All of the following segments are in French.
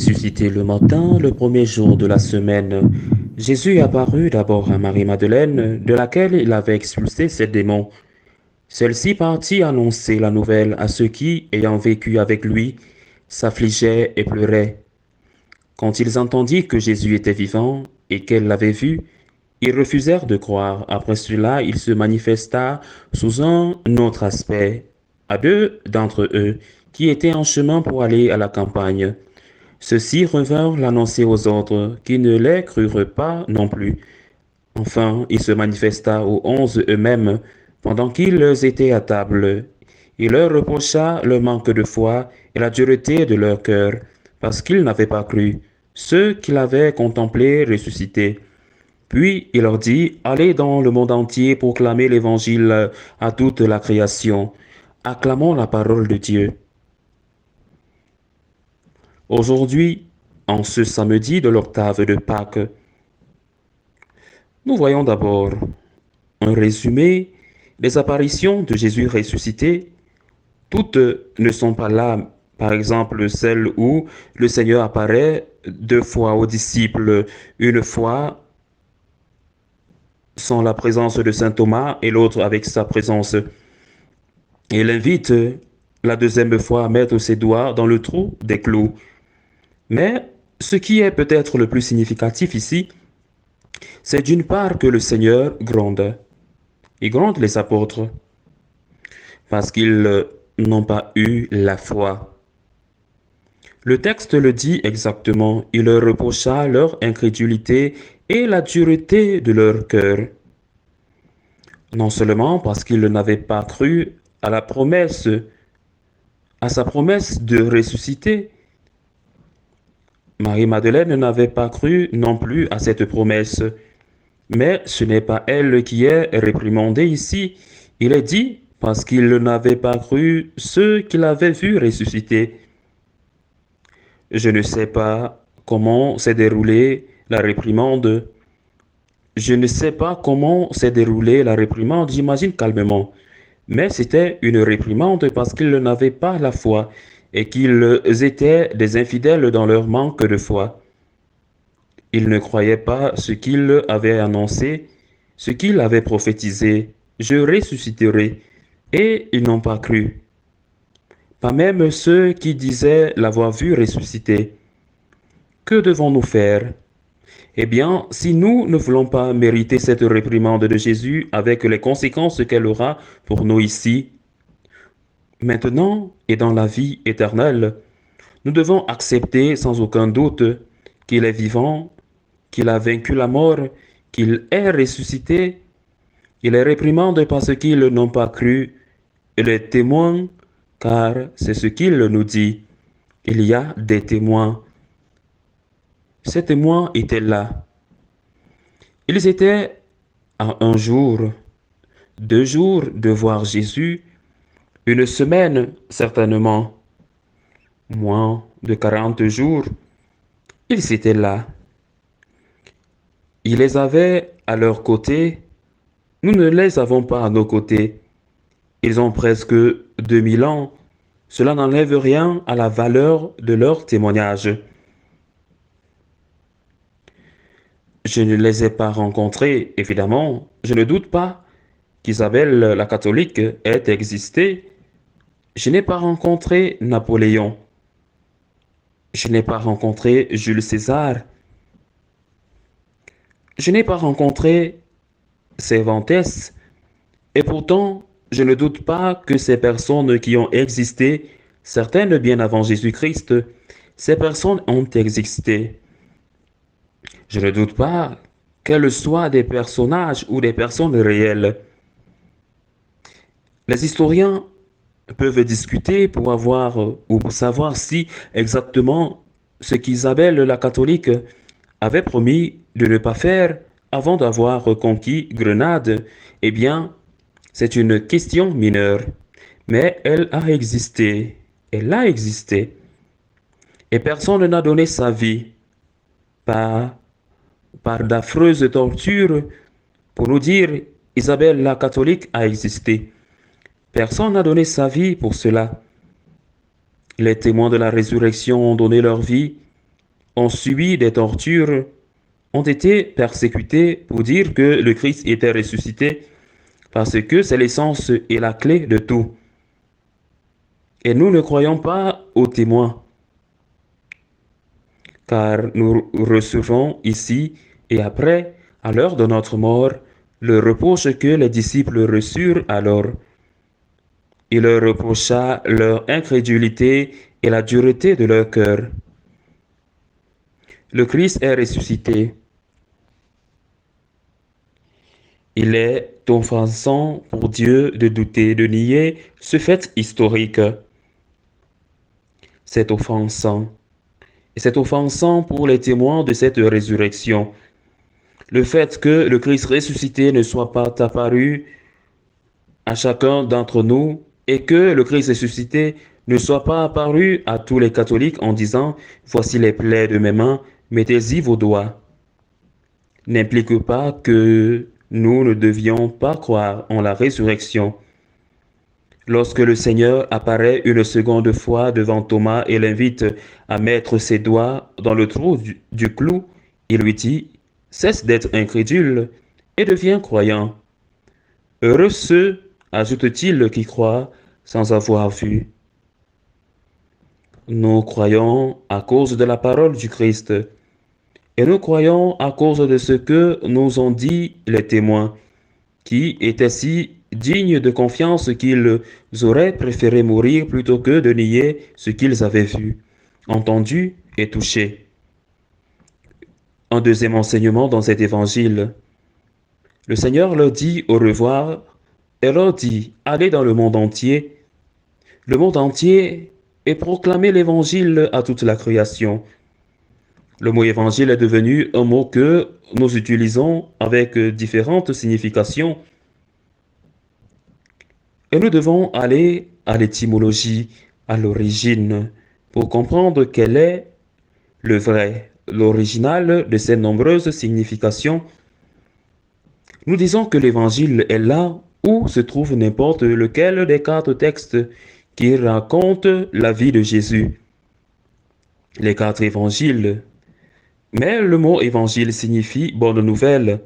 ressuscité le matin, le premier jour de la semaine, Jésus apparut d'abord à Marie-Madeleine, de laquelle il avait expulsé ses démons. Celle-ci partit annoncer la nouvelle à ceux qui, ayant vécu avec lui, s'affligeaient et pleuraient. Quand ils entendirent que Jésus était vivant et qu'elle l'avait vu, ils refusèrent de croire. Après cela, il se manifesta sous un autre aspect à deux d'entre eux qui étaient en chemin pour aller à la campagne. Ceux-ci revinrent l'annoncer aux autres, qui ne les crurent pas non plus. Enfin, il se manifesta aux 11 eux-mêmes, pendant qu'ils étaient à table. Il leur reprocha le manque de foi et la dureté de leur cœur, parce qu'ils n'avaient pas cru, ceux qui l'avaient contemplé ressuscité. Puis il leur dit, allez dans le monde entier proclamer l'évangile à toute la création. Acclamons la parole de Dieu. Aujourd'hui, en ce samedi de l'octave de Pâques, nous voyons d'abord un résumé des apparitions de Jésus ressuscité. Toutes ne sont pas là, par exemple celle où le Seigneur apparaît deux fois aux disciples, une fois sans la présence de saint Thomas et l'autre avec sa présence. Et il invite la deuxième fois à mettre ses doigts dans le trou des clous. Mais ce qui est peut-être le plus significatif ici, c'est d'une part que le Seigneur gronde. Il gronde les apôtres parce qu'ils n'ont pas eu la foi. Le texte le dit exactement. Il leur reprocha leur incrédulité et la dureté de leur cœur. Non seulement parce qu'ils n'avaient pas cru à la promesse, à sa promesse de ressusciter. Marie-Madeleine n'avait pas cru non plus à cette promesse. Mais ce n'est pas elle qui est réprimandée ici. Il est dit parce qu'il n'avait pas cru ceux qu'il avait vus ressusciter. Je ne sais pas comment s'est déroulée la réprimande. Je ne sais pas comment s'est déroulée la réprimande, j'imagine calmement. Mais c'était une réprimande parce qu'ils n'avaient pas la foi et qu'ils étaient des infidèles dans leur manque de foi. Ils ne croyaient pas ce qu'il avait annoncé, ce qu'il avait prophétisé. Je ressusciterai. Et ils n'ont pas cru. Pas même ceux qui disaient l'avoir vu ressusciter. Que devons-nous faire? Eh bien, si nous ne voulons pas mériter cette réprimande de Jésus avec les conséquences qu'elle aura pour nous ici, maintenant et dans la vie éternelle, nous devons accepter sans aucun doute qu'il est vivant, qu'il a vaincu la mort, qu'il est ressuscité. Il les réprimande parce qu'ils n'ont pas cru et les témoins, car c'est ce qu'il nous dit. Il y a des témoins. Ces témoins étaient là. Ils étaient à un jour, 2 jours de voir Jésus, une semaine certainement, moins de 40 jours. Ils étaient là. Ils les avaient à leur côté. Nous ne les avons pas à nos côtés. Ils ont presque 2000 ans. Cela n'enlève rien à la valeur de leur témoignage. Je ne les ai pas rencontrés, évidemment. Je ne doute pas qu'Isabelle la catholique ait existé. Je n'ai pas rencontré Napoléon. Je n'ai pas rencontré Jules César. Je n'ai pas rencontré Cervantes. Et pourtant, je ne doute pas que ces personnes qui ont existé, certaines bien avant Jésus-Christ, ces personnes ont existé. Je ne doute pas qu'elles soient des personnages ou des personnes réelles. Les historiens peuvent discuter pour avoir ou pour savoir si exactement ce qu'Isabelle la catholique avait promis de ne pas faire avant d'avoir conquis Grenade, eh bien, c'est une question mineure. Mais elle a existé. Elle a existé. Et personne n'a donné sa vie par d'affreuses tortures pour nous dire Isabelle la catholique a existé. Personne n'a donné sa vie pour cela. Les témoins de la résurrection ont donné leur vie ont subi des tortures, ont été persécutés pour dire que le Christ était ressuscité, parce que c'est l'essence et la clé de tout. Et nous ne croyons pas aux témoins, car nous recevons ici et après, à l'heure de notre mort, le reproche que les disciples reçurent alors. Il leur reprocha leur incrédulité et la dureté de leur cœur. Le Christ est ressuscité. Il est offensant pour Dieu de douter, de nier ce fait historique. C'est offensant. Et c'est offensant pour les témoins de cette résurrection. Le fait que le Christ ressuscité ne soit pas apparu à chacun d'entre nous et que le Christ ressuscité ne soit pas apparu à tous les catholiques en disant « Voici les plaies de mes mains, mettez-y vos doigts », n'implique pas que nous ne devions pas croire en la résurrection. Lorsque le Seigneur apparaît une seconde fois devant Thomas et l'invite à mettre ses doigts dans le trou du clou, il lui dit « Cesse d'être incrédule et deviens croyant. Heureux ceux, ajoute-t-il, qui croient sans avoir vu. » Nous croyons à cause de la parole du Christ, et nous croyons à cause de ce que nous ont dit les témoins, qui étaient si dignes de confiance qu'ils auraient préféré mourir plutôt que de nier ce qu'ils avaient vu, entendu et touché. Un deuxième enseignement dans cet évangile. Le Seigneur leur dit au revoir et leur dit « Allez dans le monde entier ». Le monde entier et proclamer l'évangile à toute la création. Le mot évangile est devenu un mot que nous utilisons avec différentes significations. Et nous devons aller à l'étymologie, à l'origine, pour comprendre quel est le vrai, l'original de ces nombreuses significations. Nous disons que l'évangile est là où se trouve n'importe lequel des 4 textes qui racontent la vie de Jésus. Les 4 évangiles. Mais le mot évangile signifie bonne nouvelle.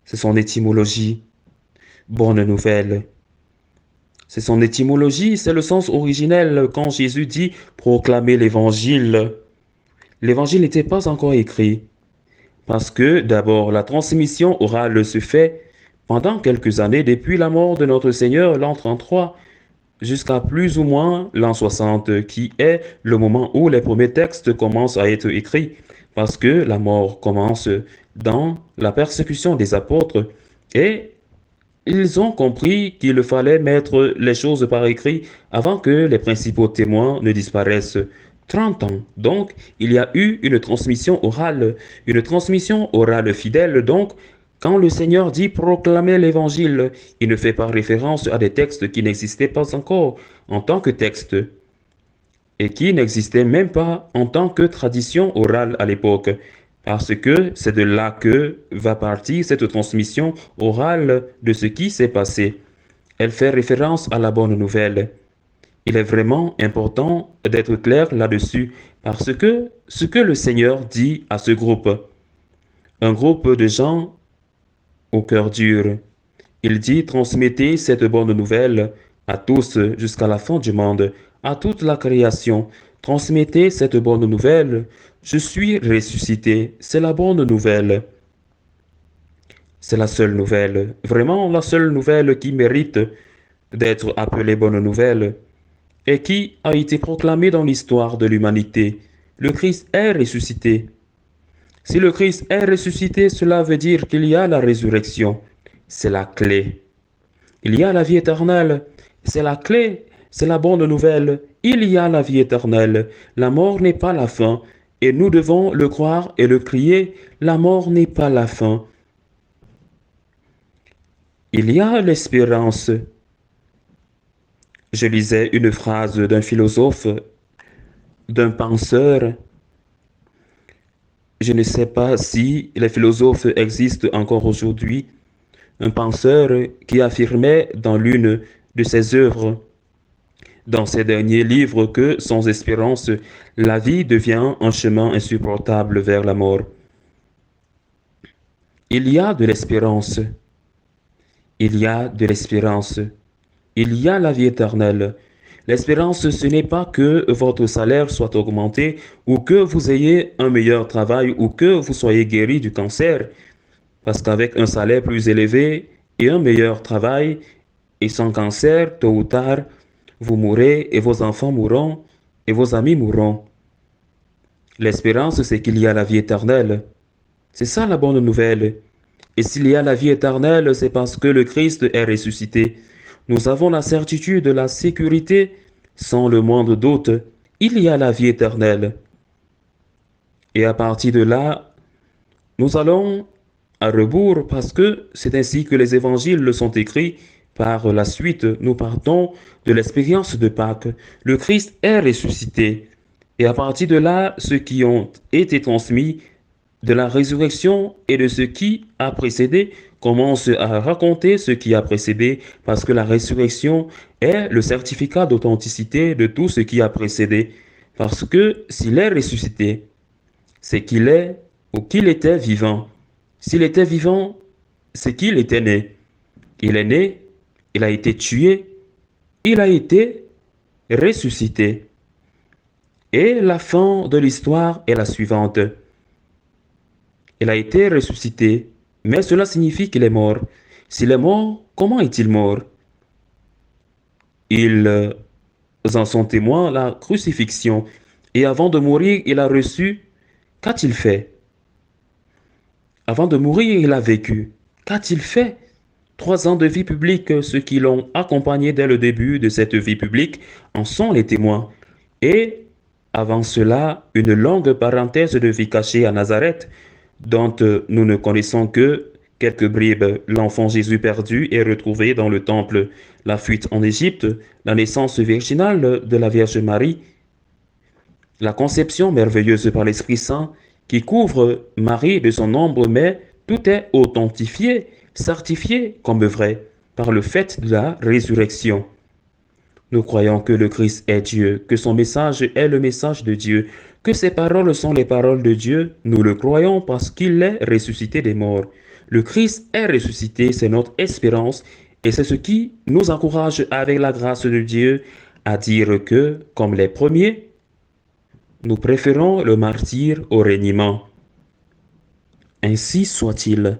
C'est son étymologie. Bonne nouvelle. C'est son étymologie, c'est le sens originel quand Jésus dit proclamer l'évangile. L'évangile n'était pas encore écrit. Parce que d'abord, la transmission orale se fait pendant quelques années depuis la mort de notre Seigneur l'an 33 jusqu'à plus ou moins l'an 60, qui est le moment où les premiers textes commencent à être écrits, parce que la mort commence dans la persécution des apôtres, et ils ont compris qu'il fallait mettre les choses par écrit avant que les principaux témoins ne disparaissent. 30 ans. Donc, il y a eu une transmission orale fidèle. Donc, quand le Seigneur dit proclamer l'évangile, il ne fait pas référence à des textes qui n'existaient pas encore en tant que textes et qui n'existaient même pas en tant que tradition orale à l'époque. Parce que c'est de là que va partir cette transmission orale de ce qui s'est passé. Elle fait référence à la bonne nouvelle. Il est vraiment important d'être clair là-dessus parce que ce que le Seigneur dit à ce groupe, un groupe de gens au cœur dur, il dit transmettez cette bonne nouvelle à tous jusqu'à la fin du monde, à toute la création. Transmettez cette bonne nouvelle. Je suis ressuscité. C'est la bonne nouvelle. C'est la seule nouvelle, vraiment la seule nouvelle qui mérite d'être appelée bonne nouvelle et qui a été proclamée dans l'histoire de l'humanité. Le Christ est ressuscité. Si le Christ est ressuscité, cela veut dire qu'il y a la résurrection. C'est la clé. Il y a la vie éternelle. C'est la clé. C'est la bonne nouvelle. Il y a la vie éternelle. La mort n'est pas la fin. Et nous devons le croire et le crier. La mort n'est pas la fin. Il y a l'espérance. Je lisais une phrase d'un philosophe, d'un penseur. Je ne sais pas si les philosophes existent encore aujourd'hui. Un penseur qui affirmait dans l'une de ses œuvres, dans ces derniers livres que, sans espérance, la vie devient un chemin insupportable vers la mort. Il y a de l'espérance, il y a de l'espérance, il y a la vie éternelle. L'espérance, ce n'est pas que votre salaire soit augmenté ou que vous ayez un meilleur travail ou que vous soyez guéri du cancer, parce qu'avec un salaire plus élevé et un meilleur travail et sans cancer, tôt ou tard, vous mourrez et vos enfants mourront et vos amis mourront. L'espérance, c'est qu'il y a la vie éternelle. C'est ça la bonne nouvelle. Et s'il y a la vie éternelle, c'est parce que le Christ est ressuscité. Nous avons la certitude de la sécurité sans le moindre doute. Il y a la vie éternelle. Et à partir de là, nous allons à rebours parce que c'est ainsi que les évangiles le sont écrits. Par la suite, nous partons de l'expérience de Pâques. Le Christ est ressuscité. Et à partir de là, ceux qui ont été transmis de la résurrection et de ce qui a précédé commencent à raconter ce qui a précédé parce que la résurrection est le certificat d'authenticité de tout ce qui a précédé. Parce que s'il est ressuscité, c'est qu'il est ou qu'il était vivant. S'il était vivant, c'est qu'il était né. Il est né, il a été tué, il a été ressuscité. Et la fin de l'histoire est la suivante. Il a été ressuscité, mais cela signifie qu'il est mort. S'il est mort, comment est-il mort? Ils en sont témoins, la crucifixion. Et avant de mourir, il a reçu. Qu'a-t-il fait? Avant de mourir, il a vécu. Qu'a-t-il fait? 3 ans de vie publique, ceux qui l'ont accompagné dès le début de cette vie publique en sont les témoins. Et avant cela, une longue parenthèse de vie cachée à Nazareth, dont nous ne connaissons que quelques bribes. L'enfant Jésus perdu est retrouvé dans le temple, la fuite en Égypte, la naissance virginale de la Vierge Marie, la conception merveilleuse par l'Esprit Saint qui couvre Marie de son ombre, mais tout est authentifié, certifié comme vrai par le fait de la résurrection. Nous croyons que le Christ est Dieu, que son message est le message de Dieu, que ses paroles sont les paroles de Dieu. Nous le croyons parce qu'il est ressuscité des morts. Le Christ est ressuscité, c'est notre espérance et c'est ce qui nous encourage avec la grâce de Dieu à dire que, comme les premiers, nous préférons le martyre au régnement. Ainsi soit-il.